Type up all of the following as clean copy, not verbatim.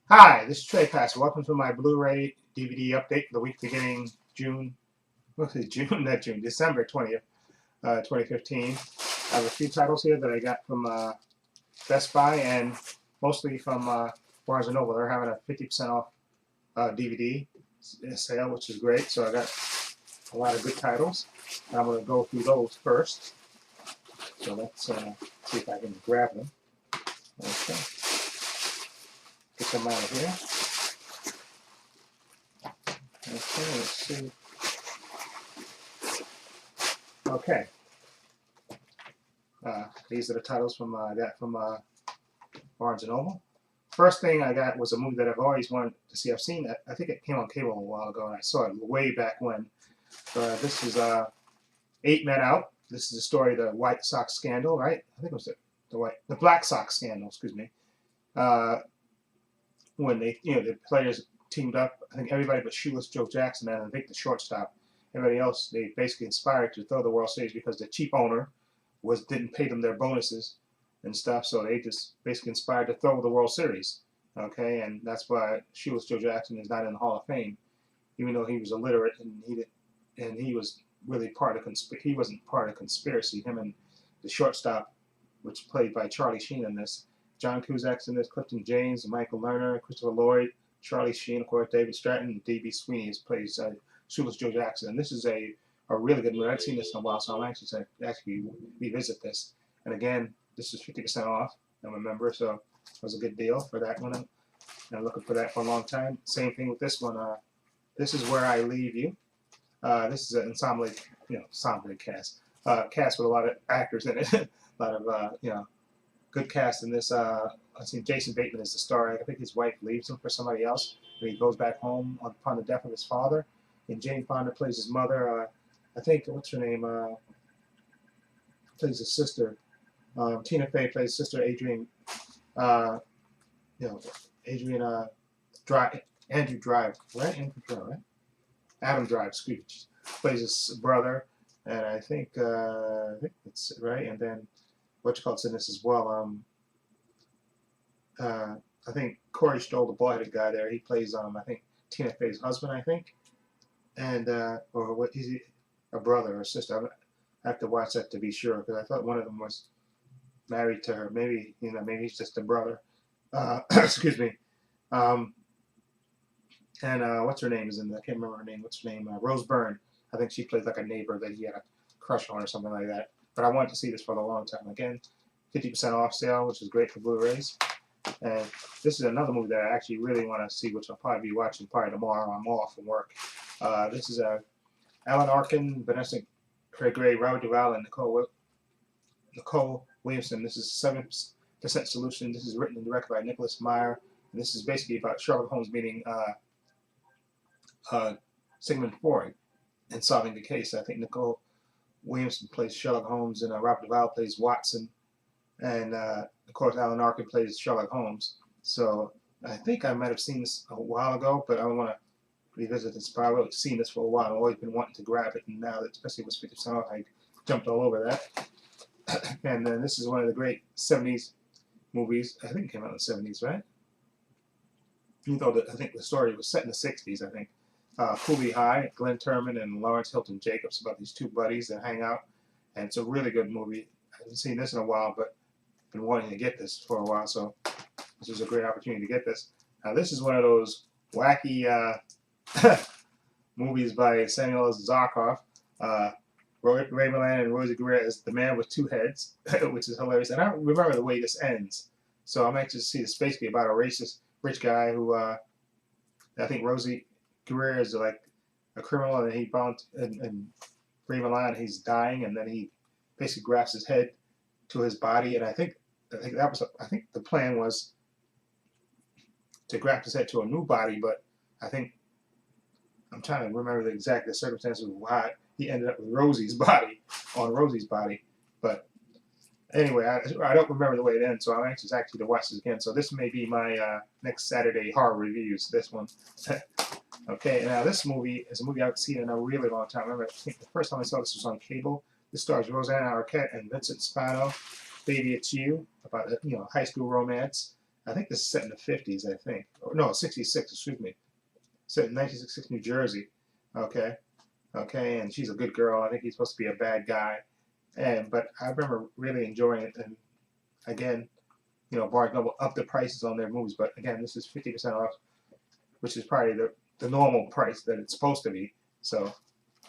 Hi, this is Trepacer. Welcome to my Blu Ray DVD update for the week beginning June, what's it, June, not June, December 20th, 2015. I have a few titles here that I got from Best Buy and mostly from Barnes& Noble. They're having a 50% off DVD sale, which is great. So I got a lot of good titles. I'm going to go through those first. So let's see if I can grab them. Okay. Get them out of here. Okay, let's see. Okay. These are the titles from I got from Barnes& Noble. First thing I got was a movie that I've always wanted to see. I've seen it. I think it came on cable a while ago, and I saw it way back when. This is 8 Men Out. This is the story of the White Sox scandal, right? I think it was the Black Sox scandal. Excuse me. When the players teamed up, I think everybody but Shoeless Joe Jackson and I think the shortstop, everybody else, they basically inspired to throw the World Series because the cheap owner didn't pay them their bonuses and stuff, so they just basically inspired to throw the World Series. Okay, and that's why Shoeless Joe Jackson is not in the Hall of Fame, even though he was illiterate and he was really he wasn't part of conspiracy. Him and the shortstop, which played by Charlie Sheen in this, John Cusack's in this, Clifton James, Michael Lerner, Christopher Lloyd, Charlie Sheen, of course, David Stratton, and D.B. Sweeney plays Shoeless Joe Jackson. And this is a really good movie. I've seen this in a while, so I'm anxious to actually revisit this. And again, this is 50% off. I'm a member, so it was a good deal for that one. And I'm looking for that for a long time. Same thing with this one. This is Where I Leave You. This is an ensemble cast. Cast with a lot of actors in it. A lot of good cast in this. I see Jason Bateman is the star. I think his wife leaves him for somebody else, and he goes back home upon the death of his father. And Jane Fonda plays his mother. I think what's her name? Plays his sister. Tina Fey plays sister Adrian. Uh, Adrian Andrew Drive, right? Andrew Drive, right? Adam Drive, excuse me, plays his brother, and I think that's right. And then what you call in this as well. I think Corey Stoll, the bald-headed guy there, he plays I think Tina Fey's husband, I think, and or what is he, a brother or sister? I have to watch that to be sure because I thought one of them was married to her. Maybe maybe he's just a brother. Excuse me. And what's her name is in the, I can't remember her name. What's her name? Rose Byrne. I think she plays like a neighbor that he had a crush on or something like that. But I wanted to see this for a long time. Again, 50% off sale, which is great for Blu-rays. And this is another movie that I actually really want to see, which I'll probably be watching probably tomorrow. I'm off from work. This is Alan Arkin, Vanessa Gray, Robert Duvall, and Nicole Williamson. This is 7% Solution. This is written and directed by Nicholas Meyer. And this is basically about Sherlock Holmes meeting Sigmund Freud and solving the case. I think Nicole Williamson plays Sherlock Holmes, and Robert Duvall plays Watson, and of course Alan Arkin plays Sherlock Holmes. So I think I might have seen this a while ago, but I want to revisit this. Probably I've seen this for a while. I've always been wanting to grab it, and now that especially with 50% off, I jumped all over that. And then this is one of the great 70s movies. I think it came out in the 70s, right? Even though I think the story was set in the 60s, I think. Cooley High, Glenn Turman and Lawrence Hilton Jacobs, about these two buddies that hang out. And it's a really good movie. I haven't seen this in a while, but I've been wanting to get this for a while, so this is a great opportunity to get this. Now, this is one of those wacky movies by Samuel Zarkov. Ray Milland and Rosie Guerra is The Man with Two Heads, which is hilarious. And I don't remember the way this ends. So I'm anxious to see this. Basically about a racist rich guy who, I think Rosie Guerra is like a criminal, and he bound and Ray Milland, he's dying, and then he basically grafts his head to his body. And I think the plan was to graft his head to a new body, but I think I'm trying to remember the circumstances of why he ended up with Rosie's body, on Rosie's body. But anyway, I don't remember the way it ends, so I'm anxious actually to watch this again. So this may be my next Saturday horror reviews, this one. Okay, now this movie is a movie I've seen in a really long time. I remember, I think the first time I saw this was on cable. This stars Rosanna Arquette and Vincent Spano. Baby, It's You, about high school romance. I think this is set in the 50s, I think. Or, no, 66, excuse me. Set in 1966 New Jersey. Okay. Okay, and she's a good girl. I think he's supposed to be a bad guy. But I remember really enjoying it. And again, you know, Barnes Noble upped the prices on their movies, but again, this is 50% off, which is probably the normal price that it's supposed to be. So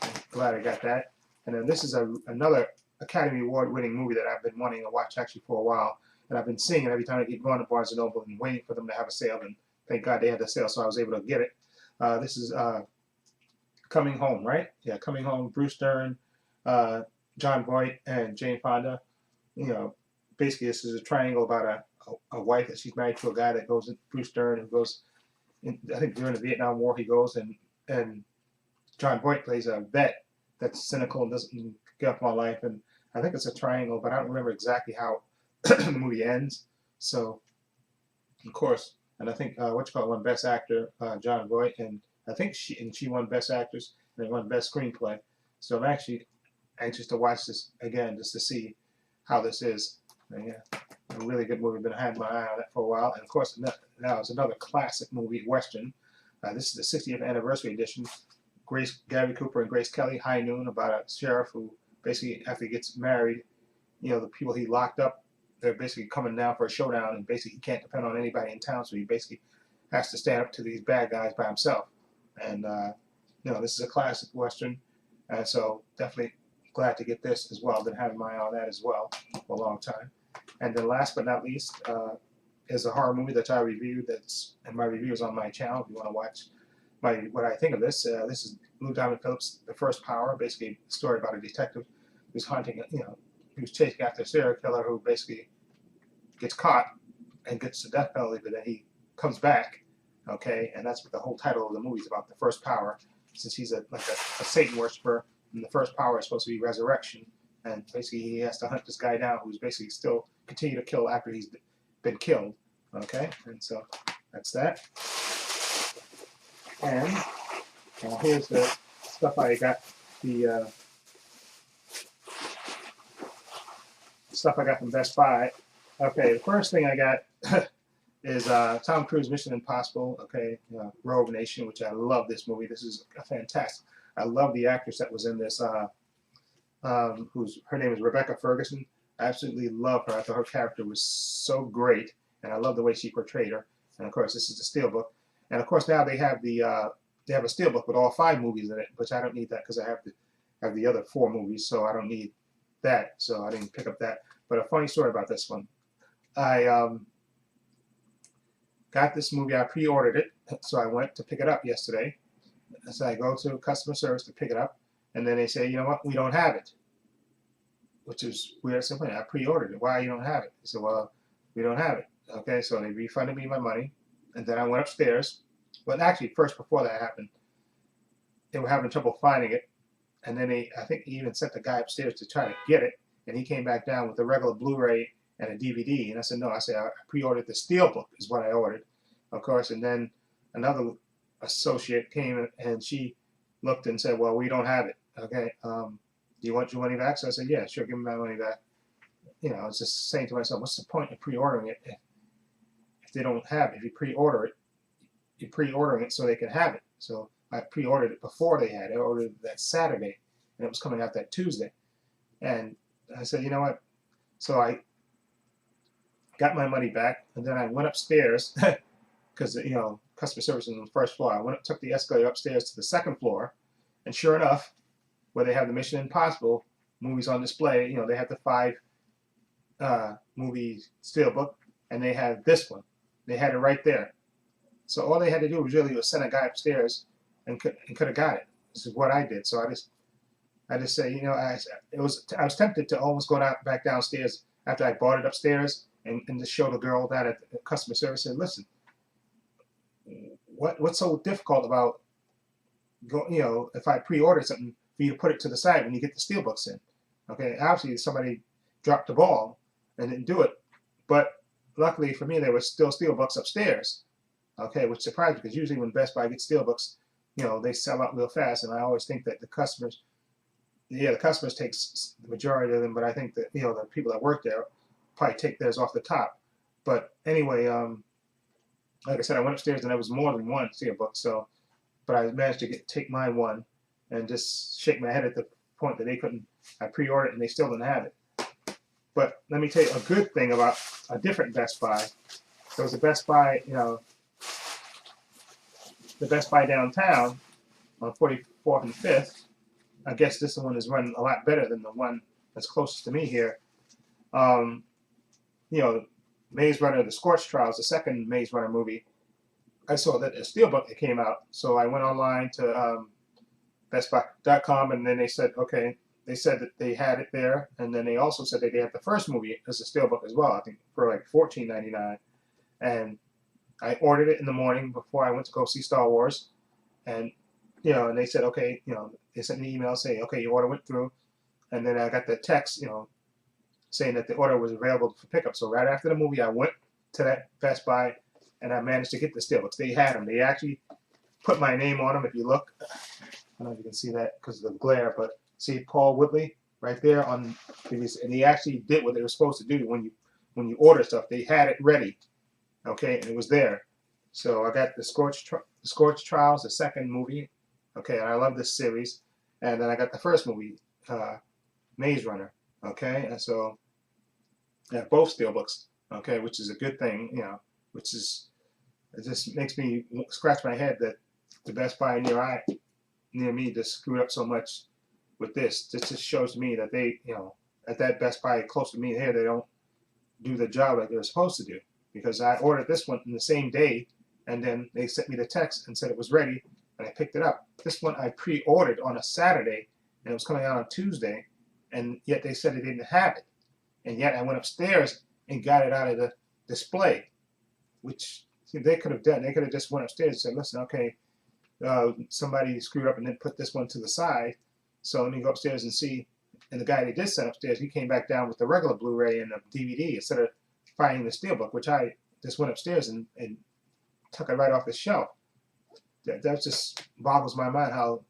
I'm glad I got that. And then this is another Academy Award winning movie that I've been wanting to watch actually for a while. And I've been seeing it every time I keep going to Barnes & Noble and waiting for them to have a sale. And thank God they had the sale, so I was able to get it. This is Coming Home, right? Yeah, Coming Home. Bruce Dern, John Voight, and Jane Fonda. You know, basically this is a triangle about a wife that she's married to a guy that goes, Bruce Dern, who goes, I think during the Vietnam War he goes, and John Voight plays a vet that's cynical and doesn't give up on life. And I think it's a triangle, but I don't remember exactly how the movie ends. So, of course, and I think won Best Actor, John Voight, and I think she won Best Actress, and they won Best Screenplay. So I'm actually anxious to watch this again just to see how this is. And yeah, a really good movie. Been had my eye on that for a while. And of course, now it's another classic movie, Western. This is the 60th anniversary edition. Gary Cooper and Grace Kelly, High Noon, about a sheriff who basically, after he gets married, you know, the people he locked up, they're basically coming down for a showdown, and basically he can't depend on anybody in town, so he basically has to stand up to these bad guys by himself. And you know, this is a classic Western, and so definitely glad to get this as well. Been having my eye on that as well for a long time. And then last but not least is a horror movie that I reviewed. And my review is on my channel if you want to watch what I think of this. This is Lou Diamond Phillips' The First Power, basically a story about a detective who's hunting, you know, who's chasing after a serial killer who basically gets caught and gets the death penalty, but then he comes back. Okay, and that's what the whole title of the movie is about, The First Power, since he's like a Satan worshiper, and the first power is supposed to be resurrection, and basically he has to hunt this guy down who's basically still continue to kill after he's been killed. Okay, and so that's that. And here's the stuff I got. The stuff I got from Best Buy. Okay, the first thing I got is Tom Cruise Mission Impossible. Okay, Rogue Nation, which I love this movie. This is fantastic. I love the actress that was in this. Her name is Rebecca Ferguson. I absolutely love her. I thought her character was so great, and I love the way she portrayed her. And of course, this is the steelbook. And of course, now they have a steelbook with all 5 movies in it, which I don't need that because I have the other 4 movies, so I don't need that. So I didn't pick up that. But a funny story about this one. I got this movie. I pre-ordered it, so I went to pick it up yesterday. So I go to customer service to pick it up, and then they say, you know what, we don't have it, which is weird. Simply, I pre-ordered it. Why you don't have it? I said, well, we don't have it. Okay, so they refunded me my money, and then I went upstairs. Well, actually, first before that happened, they were having trouble finding it, and then I think he even sent the guy upstairs to try to get it, and he came back down with a regular Blu Ray and a DVD, and I said, no, I pre-ordered the steelbook is what I ordered, of course, and then another associate came and she looked and said, well, we don't have it. Okay, do you want your money back? So I said, yeah, sure, give me my money back. You know, I was just saying to myself, what's the point of pre-ordering it if they don't have it? If you pre-order it, you're pre-ordering it so they can have it. So I pre-ordered it before they had it. I ordered it that Saturday, and it was coming out that Tuesday. And I said, you know what? So I got my money back, and then I went upstairs because, you know, customer service is on the first floor. I went up, took the escalator upstairs to the second floor, and sure enough, where they have the Mission Impossible movies on display, you know, they have the 5 movie steelbook, and they had this one. They had it right there. So all they had to do was really send a guy upstairs and could have got it. This is what I did. So I just say, you know, I was tempted to almost go back downstairs after I bought it upstairs and just show the girl that at the customer service and listen, what's so difficult about you know, if I pre-order something for you to put it to the side when you get the steelbooks in. Okay, obviously somebody dropped the ball and didn't do it, but luckily for me there were still steelbooks upstairs. Okay, which surprised me because usually when Best Buy gets steelbooks, you know, they sell out real fast, and I always think that the customers takes the majority of them, but I think that, you know, the people that work there probably take theirs off the top. But anyway, like I said, I went upstairs and there was more than one steelbook. So, but I managed to take my one and just shake my head at the point that they couldn't. I pre-ordered it and they still didn't have it. But let me tell you a good thing about a different Best Buy. There was a Best Buy, the Best Buy downtown on 44th and 5th. I guess this one is running a lot better than the one that's closest to me here. Um, Maze Runner, The Scorch Trials, the second Maze Runner movie. I saw that a steelbook that came out, so I went online to bestbuy.com, and then they said, okay, they said that they had it there, and then they also said that they had the first movie as a steelbook as well, I think for like $14.99. And I ordered it in the morning before I went to go see Star Wars, and and they said, okay, they sent me an email saying, okay, your order went through, and then I got the text, saying that the order was available for pickup. So right after the movie, I went to that Best Buy, and I managed to get the steelbooks. They had them. They actually put my name on them. If you look, I don't know if you can see that because of the glare, but see Paul Woodley right there on, and he actually did what they were supposed to do when you order stuff. They had it ready, okay, and it was there. So I got the Scorch Trials, the second movie, okay, and I love this series. And then I got the first movie, Maze Runner, okay, and so I have both steelbooks, okay, which is a good thing, which is, it just makes me scratch my head that the Best Buy near me just screwed up so much with this. This just shows me that they, at that Best Buy close to me here, they don't do the job like they're supposed to do. Because I ordered this one in the same day, and then they sent me the text and said it was ready, and I picked it up. This one I pre-ordered on a Saturday, and it was coming out on Tuesday, and yet they said they didn't have it. And yet I went upstairs and got it out of the display, which they could have done. They could have just went upstairs and said, listen, okay, somebody screwed up and then put this one to the side, so let me go upstairs and see. And the guy they did send upstairs, he came back down with the regular Blu-ray and the DVD instead of finding the steelbook, which I just went upstairs and took it right off the shelf. That just boggles my mind how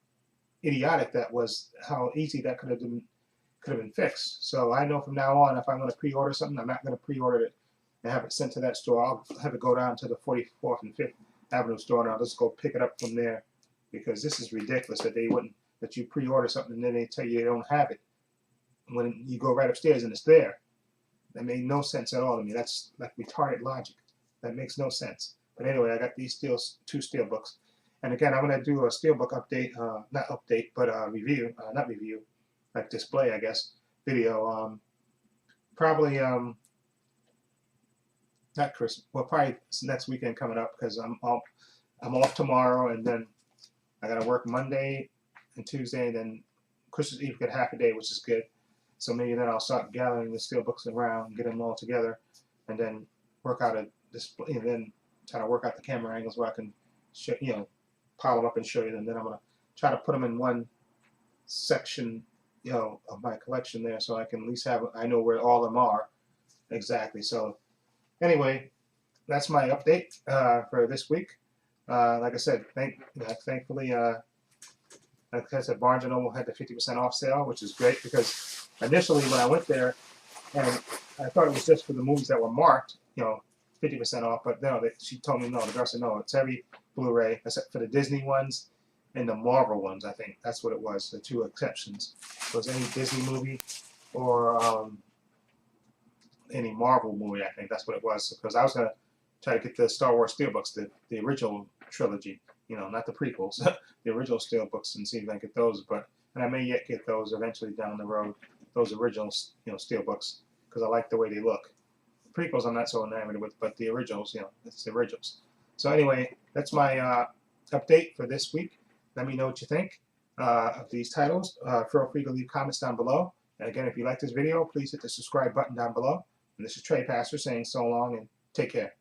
idiotic that was, how easy that could have been fixed. So I know from now on, if I'm going to pre-order something, I'm not going to pre-order it and have it sent to that store. I'll have it go down to the 44th and 5th Avenue store, and I'll just go pick it up from there, because this is ridiculous that you pre-order something and then they tell you they don't have it when you go right upstairs and it's there. That made no sense at all to me. That's like retarded logic. That makes no sense. But anyway, I got these two steelbooks. And again, I'm going to do a steelbook update, not update, but review, not review, like display, I guess, video. Probably, not Christmas, well, probably next weekend coming up, because I'm off tomorrow, and then I got to work Monday and Tuesday, and then Christmas Eve get half a day, which is good. So maybe then I'll start gathering the steelbooks around, get them all together, and then work out a display, and then try to work out the camera angles where I can show, pile them up and show you them. Then I'm gonna try to put them in one section, of my collection there, so I can at least I know where all of them are exactly. So anyway, that's my update for this week. Like I said, thankfully, like I said, Barnes & Noble had the 50% off sale, which is great, because initially when I went there, and I thought it was just for the movies that were marked, 50% off, but no, she told me no. The girl said no, it's every Blu-ray except for the Disney ones and the Marvel ones. I think that's what it was. The two exceptions was any Disney movie or any Marvel movie. I think that's what it was, because I was gonna try to get the Star Wars steelbooks, the original trilogy, not the prequels, the original steelbooks, and see if I can get those. And I may yet get those eventually down the road, those original, steelbooks, because I like the way they look. The prequels I'm not so enamored with, but the originals, it's the originals. So anyway, that's my update for this week. Let me know what you think of these titles. Feel free to leave comments down below. And again, if you like this video, please hit the subscribe button down below. And this is Trepacer saying so long and take care.